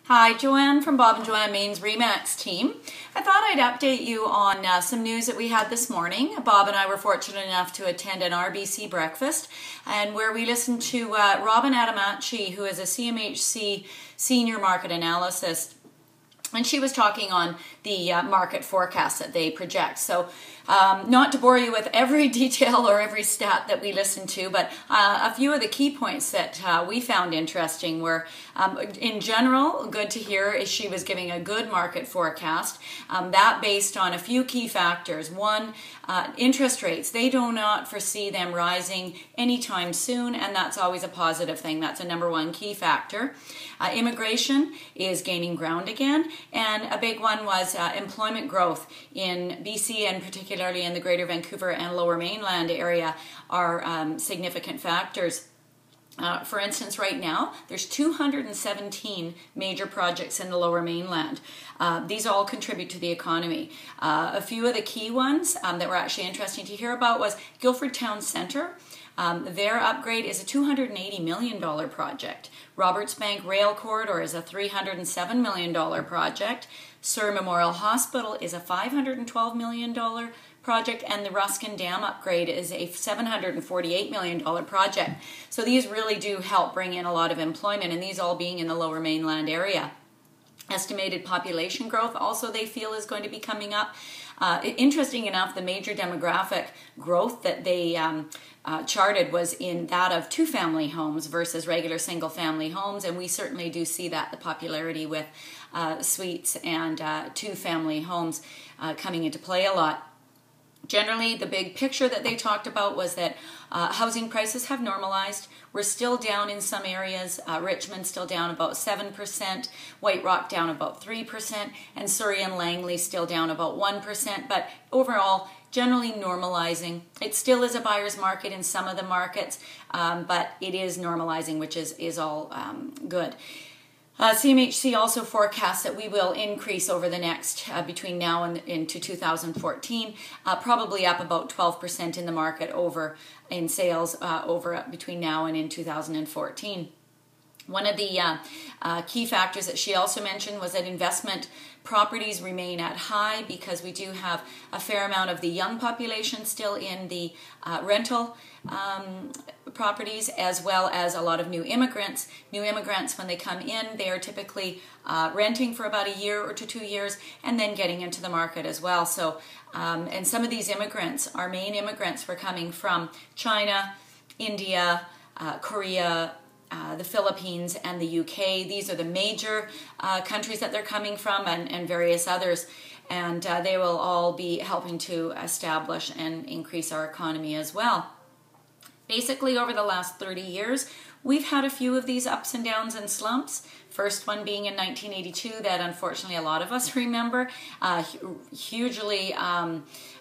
Hi, Joanne from Bob and Joanne Main's RE/MAX team. I thought I'd update you on some news that we had this morning. Bob and I were fortunate enough to attend an RBC breakfast, and where we listened to Robin Adamanchi, who is a CMHC senior market analyst, and she was talking on the market forecast that they project. So not to bore you with every detail or every stat that we listened to, but a few of the key points that we found interesting were, in general, good to hear is she was giving a good market forecast, that based on a few key factors. One, interest rates. They do not foresee them rising anytime soon, and that's always a positive thing. That's a number one key factor. Immigration is gaining ground again, and a big one was employment growth in BC, and particularly in the Greater Vancouver and Lower Mainland area are significant factors. For instance, right now, there's 217 major projects in the Lower Mainland. These all contribute to the economy. A few of the key ones that were actually interesting to hear about was Guildford Town Centre. Their upgrade is a $280 million project. Roberts Bank Rail Corridor is a $307 million project. Surrey Memorial Hospital is a $512 million project, and the Ruskin Dam upgrade is a $748 million project. So these really do help bring in a lot of employment, and these all being in the Lower Mainland area. Estimated population growth also they feel is going to be coming up. Interesting enough, the major demographic growth that they charted was in that of two-family homes versus regular single-family homes, and we certainly do see that, the popularity with suites and two-family homes coming into play a lot. Generally, the big picture that they talked about was that housing prices have normalized. We're still down in some areas. Richmond still down about 7%, White Rock down about 3%, and Surrey and Langley still down about 1%, but overall, generally normalizing. It still is a buyer's market in some of the markets, but it is normalizing, which is all good. CMHC also forecasts that we will increase over the next, between now and into 2014, probably up about 12% in the market in sales between now and in 2014. One of the key factors that she also mentioned was that investment properties remain at high because we do have a fair amount of the young population still in the rental properties, as well as a lot of new immigrants. New immigrants, when they come in, they are typically renting for about a year or 2 years and then getting into the market as well. So, and some of these immigrants, our main immigrants, were coming from China, India, Korea, the Philippines, and the UK. These are the major countries that they're coming from, and various others. And they will all be helping to establish and increase our economy as well. Basically, over the last 30 years, we've had a few of these ups and downs and slumps. First one being in 1982 that unfortunately a lot of us remember, hugely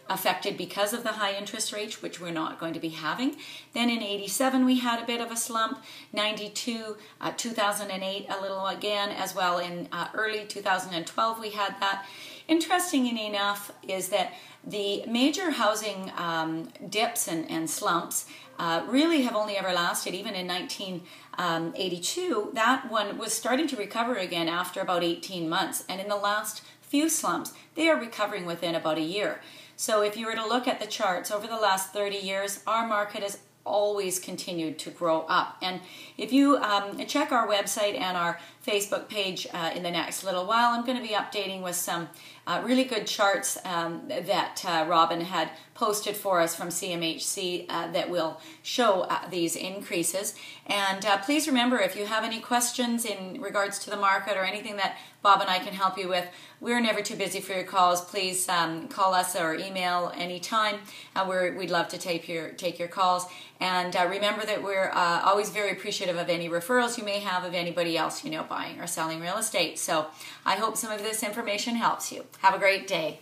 affected because of the high interest rates, which we're not going to be having. Then in 87 we had a bit of a slump, 92, 2008 a little again, as well in early 2012 we had that. Interesting enough is that the major housing dips and slumps really have only ever lasted, even in 1982, that one was starting to recover again after about 18 months. And in the last few slumps, they are recovering within about a year. So if you were to look at the charts over the last 30 years, our market has always continued to grow up. And if you check our website and our Facebook page in the next little while, I'm going to be updating with some really good charts that Robin had posted for us from CMHC that will show these increases. And please remember, if you have any questions in regards to the market or anything that Bob and I can help you with, we're never too busy for your calls. Please call us or email anytime. We'd love to take your calls. And remember that we're always very appreciative of any referrals you may have of anybody else you know buying or selling real estate. So I hope some of this information helps you. Have a great day.